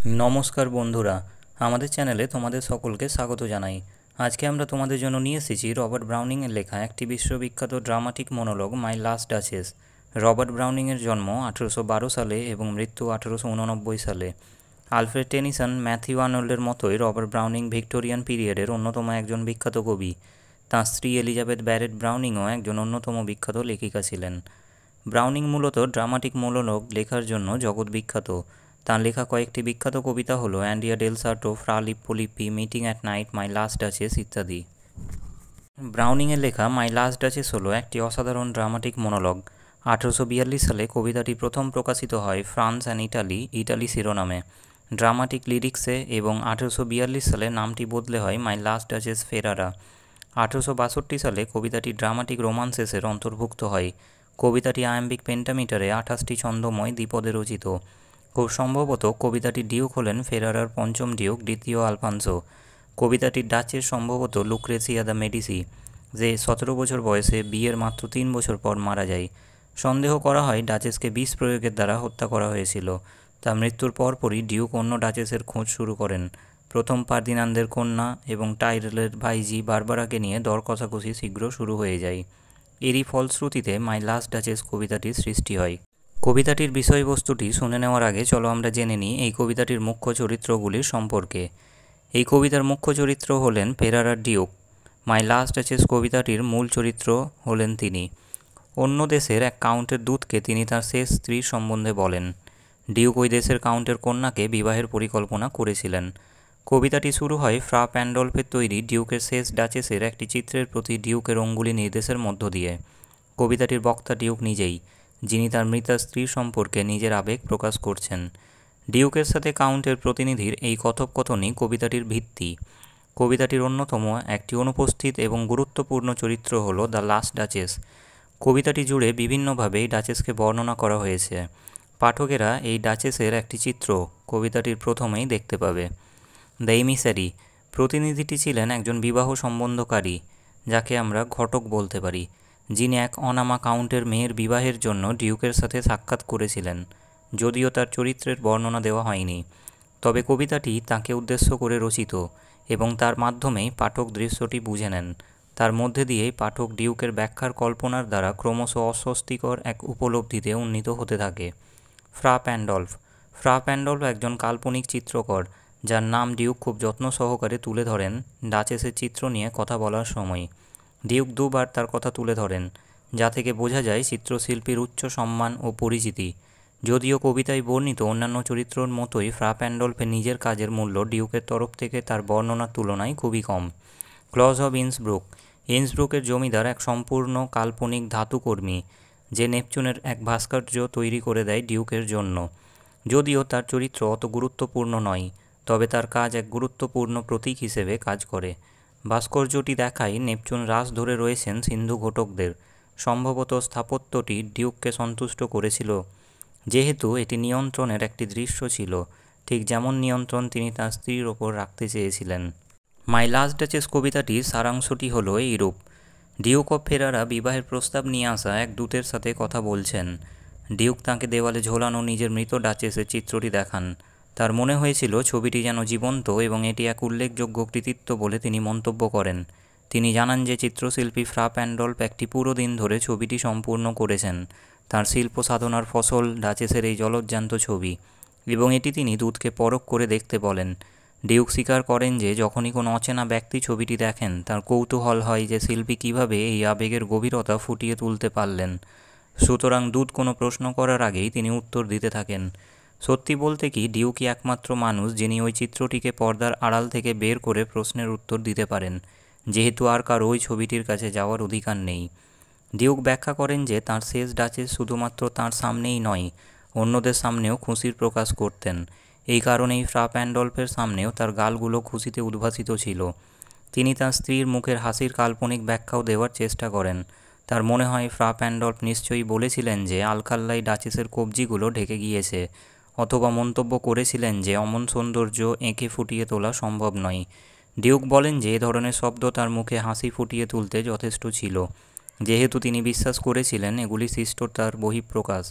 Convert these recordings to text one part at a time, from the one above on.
नमस्कार बंधुरा आमादेर चैनेले तोमादेर सकलके स्वागत जानाई। आज के आमरा तोमादेर जोन्नो निये एसेछि रबार्ट ब्राउनिंग एर लेखा एकटी विश्वविख्यात dramatic monologue my last duchess. Robert Browning एर जन्म 1812 साले एबं मृत्यु 1889 साले। आलफ्रेड टेनिसन मैथ्यू आर्नल्डेर मतोई रबार्ट ब्राउनिंग भिक्टोरियान पिरियडेर अन्यतम एकजन विख्यात कवि। तार स्त्री एलिजाबेथ बैरेट ब्राउनिंगও एकजन अन्यतम विख्यात लेखिका छिलेन। ब्राउनिंग मूलत ड्रामाटिक मनोलग लेखार जन्य जगत विख्यात। तार लेखा कयेकटी विख्यात कविता हलो Andrea del Sarto, Fra Lippo Lippi, meeting at night, my last duchess इत्यादि। ब्राउनिंग एर लेखा माई लास्ट डाचेस हलो एकटी असाधारण ड्रामाटिक मनोलग। 1842 साले कविताटी प्रथम प्रकाशित हय फ्रांस एंड इटाली इटाली शिरोनामे ड्रामाटिक लिरिक्से एवं 1842 साले नामटी बदले हय माई लास्ट डाचेस फेरारा। 1862 साले कविताटी ड्रामाटिक रोमांसेसের अंतर्भुक्त हय। कविताटी आयाम्बिक पेंटामिटारे 28टी छंदमय द्विपदे रचित। खूब सम्भवत कविताटी डिउक हलेन फेरारार पंचम डिउक द्वितीय आलफान्सो। कविताटिर डाचेस सम्भवत लुक्रेसिया दा मेडिसी, जे 17 बछर बयसे बियेर मात्र 3 बछर पर मारा जाय। सन्देह करा हय डाचेसके विष प्रयोगेर द्वारा हत्या करा हयेछिलो। तार मृत्युर परपरई डिउक अन्य डाचेसের खोज शुरू करेन। प्रथम फार्दिनान्देर कन्या एवं टाइरेलेर भाईजी बारबाराके निये दर कषाकषि शीघ्र शुरू हये जाय। एरই फलश्रुतिते माई लास्ट डाचेस कविताटिर सृष्टि हय। कविताटिर विषयबस्तुटी शुने नेওয়ার आगे चलो आमरा जेने निই এই কবিতাটির मुख्य चरित्रगुलिर सम्पर्के। এই কবিতার मुख्य चरित्र हलेन फेरारार डिउक। माई लास्ट डाचेस कविताटिर मूल चरित्र हलेन तिनि। अन्य देशेर एक काउंटेर दूतके तिनि तार शेष स्त्री सम्बन्धे बलेन। डिउक ओई देशेर काउंटेर कन्याके विवाहेर परिकल्पना करेछिलेन। कविताटी शुरू हय फ्रा पैंडल्फेर तैरी डिउकेर शेष डाचेसेर एकटी चित्रेर प्रति डिउकेर अंगुली निर्देशेर मध्य दिये। कविताटिर बक्ता डिउक निजेई, जिनि तार मृता स्त्री सम्पर्के निजेर आवेग प्रकाश करछेन। डिउकेर साथे काउंटेर प्रतिनिधिर एई कथोपकथनই कविताटिर भित्ति। कविताटिर अन्यतम एकटी अनुपस्थित एवं गुरुत्वपूर्ण चरित्र हलो द लास्ट डाचेस। कविताटी जुड़े विभिन्नभावे डाचेसके बर्णना करा हयेछे। पाठकेरा एई डाचेसेर एकटी चित्र कविताटिर प्रथमेই देखते पाबे। द एमिसारी प्रतिनिधिटी छिलेन एकजन विवाह सम्बन्धकारी, जाके आमरा घटक बोलते पारी, जिनि एक अनामा काउंटेर मेयेर विवाहेर जन्य डिउकेर साथे साक्षात् करेछिलेन। यदिओ तार चरित्रेर बर्णना देওয়া हयनि, तबे कविताटी ताके उद्देश्य करे रचित एवं तार माध्यमेই पाठक दृश्यटी बुझे नेन। तार मध्य दिएই पाठक डिउकेर व्याख्यार कल्पनार द्वारा क्रमश अस्वस्तिकर एक उपलब्धिते उन्नीत होते थाके। फ्रा पैंडल्फ एकजन काल्पनिक चित्रकर, जार नाम डिउक खूब यत्न सहकारे तुले धरेन डाचेसेर चित्र निये कथा बलार समय। डिउक दुबार तार कथा तुले धरेन, जा थेके बोझा जाय चित्रशिल्पीर उच्च सम्मान और परिचिति। यदिओ कविताय बर्णित अन्यान्य चरित्रेर मतोई फ्रा पैंडल्फेर निजेर काजेर मूल्य डिउकेर तरफ थेके तार बर्णनार तुलनाय खुबই कम। क्लज अफ इन्सब्रुकेर जमीदार एक सम्पूर्ण काल्पनिक धातुकर्मी, जे नेपचुनेर एक भास्कर्य तैरी करे देय डिउकेर जन्य। यदिओ तार चरित्र अत गुरुत्वपूर्ण नय, तबे तार काज एक गुरुत्वपूर्ण प्रतीक हिसेबे काज करे। भास्कर्यटी देखाय नेपचुन राज धरे रयेछेन सिन्धु घटकदेर। सम्भवत स्थापत्यटी डिउकके सन्तुष्ट करेछिलो, जेहेतु एटी नियंत्रणेर एकटी दृश्य छिलो, ठीक जेमन नियंत्रण तिनि तार स्त्रीर ओपर राखते चेयेछिलेन। माई लास्ट डाचेस कविताटिर सारांशटी हलो एइरूप। डिउक अफ फेरारा विवाहेर प्रस्ताव निये आसा एक दूतेर साथे कथा बोलछेन। डिउक ताके देवाले झोलानो निजेर मृत डाचेसेर चित्रटी देखान। तार मने हयेछिलो छबिटी जेन जीवंत एवं एटी एक उल्लेखयोग्य कृतित्व बोले तिनि मन्तब्य करेन। तिनि जानान जे चित्रशिल्पी फ्रा पैंडल्फ एकटी पुरो दिन धरे छबिटी सम्पूर्ण करेछेन। तार शिल्प साधनार फसल डाचेसेर এই জলজ্যান্ত ছবি এবং এটি তিনি दूतके परख करे देखते बोलेन। डिउक स्वीकार करेन जे যখনই কোনো অচেনা ব্যক্তি ছবিটি দেখেন তার কৌতূহল হয় যে শিল্পী কিভাবে এই আবেগের গভীরতা ফুটিয়ে তুলতে পারলেন। সুতরাং दूत কোনো প্রশ্ন করার আগেই তিনি উত্তর দিতে থাকেন। সত্যি বলতে কি ডিউকই একমাত্র মানুষ যিনি ওই চিত্রটিকে পর্দার আড়াল থেকে বের করে প্রশ্নের উত্তর দিতে পারেন, যেহেতু আর কারো ওই ছবিটির কাছে যাওয়ার অধিকার নেই। ডিউক ব্যাখ্যা করেন যে তাঁর শেষ ডাচেস শুধুমাত্র তাঁর সামনেই নয়, অন্যদের সামনেও খুশির প্রকাশ করতেন। এই কারণেই ফ্রা প্যান্ডল্ফের সামনেও তার গালগুলো খুশিতে উদ্ভাসিত ছিল। তিনি তার স্ত্রীর মুখের হাসির কাল্পনিক ব্যাখ্যাও দেওয়ার চেষ্টা করেন। তার মনে হয় ফ্রা প্যান্ডল্ফ নিশ্চয়ই বলেছিলেন যে আলখাল্লায় ডাচেসের কবজিগুলো ঢেকে গিয়েছে, অথবা মন্তব্য করেছিলেন যে অমন সৌন্দর্য এঁকে ফুটিয়ে তোলা সম্ভব নয়। ডিউক বলেন যে এ ধরনের শব্দ তার মুখে হাসি ফুটিয়ে তুলতে যথেষ্ট ছিল, যেহেতু তিনি বিশ্বাস করেছিলেন এগুলি সৃষ্টতার বহিঃপ্রকাশ।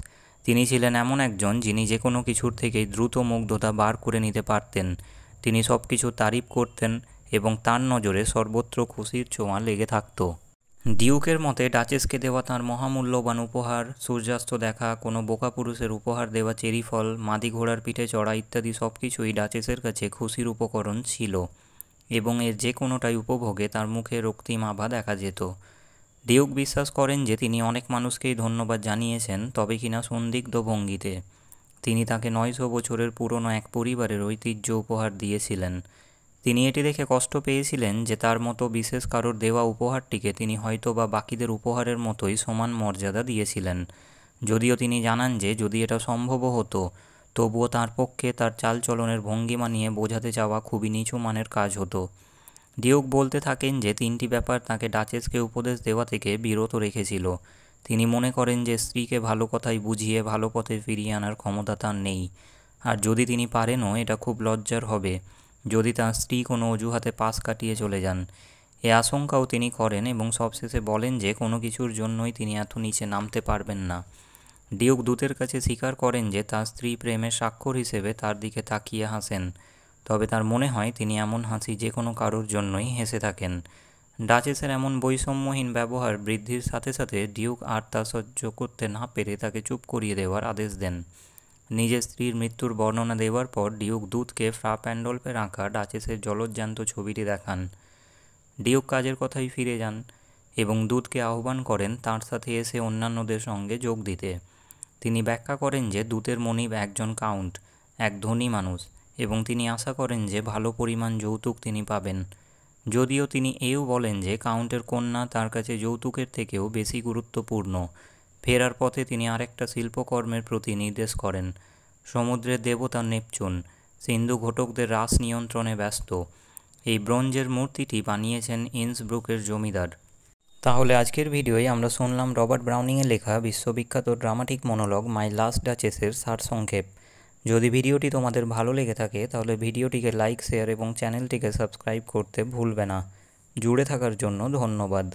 তিনি ছিলেন এমন একজন যিনি যে কোনো কিছুর থেকেই দ্রুত মুগ্ধতা বার করে নিতে পারতেন। তিনি সব কিছু তারিফ করতেন এবং তার নজরে সর্বত্র খুশির ছোঁয়া লেগে থাকত। ডিউকের মতে ডাচেসকে দেওয়া তাঁর মহামূল্যবান উপহার, সূর্যাস্ত দেখা, কোনো বোকা পুরুষের উপহার দেওয়া চেরি ফল, মাদি ঘোড়ার পিঠে চড়া ইত্যাদি সব কিছুই ডাচেসের কাছে খুশির উপকরণ ছিল এবং এর যে কোনোটাই উপভোগে তার মুখে রক্তিম আভা দেখা যেত। ডিউক বিশ্বাস করেন যে তিনি অনেক মানুষকেই ধন্যবাদ জানিয়েছেন, তবে কিনা সন্দিগ্ধ ভঙ্গিতে। তিনি তাকে 900 বছরের পুরনো এক পরিবারের ঐতিহ্য উপহার দিয়েছিলেন। তিনি এটি দেখে কষ্ট পেয়েছিলেন যে তার মতো বিশেষ কারোর দেওয়া উপহারটিকে তিনি হয়তো বা বাকিদের উপহারের মতোই সমান মর্যাদা দিয়েছিলেন। যদিও তিনি জানান যে যদি এটা সম্ভবও হতো, তবুও তার পক্ষে তার চালচলনের ভঙ্গিমা নিয়ে বোঝাতে চাওয়া খুবই নিচু মানের কাজ হতো। ডিউক বলতে থাকেন যে 3টি ব্যাপার তাকে ডাচেসকে উপদেশ দেওয়া থেকে বিরত রেখেছিল। তিনি মনে করেন যে স্ত্রীকে ভালো কথাই বুঝিয়ে ভালো পথে ফিরিয়ে আনার ক্ষমতা তার নেই, আর যদি তিনি পারেনও এটা খুব লজ্জার হবে যদি তার স্ত্রী কোনো অজুহাতে পাশ কাটিয়ে চলে যান। এ আশঙ্কাও তিনি করেন এবং সবশেষে বলেন যে কোনো কিছুর জন্যই তিনি এত নিচে নামতে পারবেন না। ডিউক দূতের কাছে স্বীকার করেন যে তার স্ত্রী প্রেমের স্বাক্ষর হিসেবে তার দিকে তাকিয়ে হাসেন, তবে তার মনে হয় তিনি এমন হাসি যে কোনো কারোর জন্যই হেসে থাকেন। ডাচেসের এমন বৈষম্যহীন ব্যবহার বৃদ্ধির সাথে সাথে ডিউক আর তা সহ্য করতে না পেরে তাকে চুপ করিয়ে দেওয়ার আদেশ দেন। নিজের স্ত্রীর মৃত্যুর বর্ণনা দেওয়ার পর ডিউক দূতকে ফ্রা প্যান্ডলফের আঁকা ডাচেসের জলজ্যান্ত ছবিটি দেখান। ডিউক কাজের কথাই ফিরে যান এবং দূতকে আহ্বান করেন তার সাথে এসে অন্যান্যদের সঙ্গে যোগ দিতে। তিনি ব্যাখ্যা করেন যে দূতের মনিব একজন কাউন্ট, এক ধনী মানুষ, এবং তিনি আশা করেন যে ভালো পরিমাণ যৌতুক তিনি পাবেন। যদিও তিনি এও বলেন যে কাউন্টের কন্যা তার কাছে যৌতুকের থেকেও বেশি গুরুত্বপূর্ণ। ফেরার পথে তিনি আরেকটা শিল্পকর্মের প্রতি নির্দেশ করেন। সমুদ্রের দেবতা নেপচুন সিন্ধু ঘটকদের রাস নিয়ন্ত্রণে ব্যস্ত। এই ব্রোঞ্জের মূর্তিটি বানিয়েছেন ইন্সব্রুকের জমিদার। তাহলে আজকের ভিডিওয় আমরা শুনলাম রবার্ট ব্রাউনিংয়ের লেখা বিশ্ববিখ্যাত ড্রামাটিক মনোলগ মাই লাস্ট ডাচেসের সারসংক্ষেপ। যদি ভিডিওটি তোমাদের ভালো লেগে থাকে তাহলে ভিডিওটিকে লাইক, শেয়ার এবং চ্যানেলটিকে সাবস্ক্রাইব করতে ভুলবে না। জুড়ে থাকার জন্য ধন্যবাদ।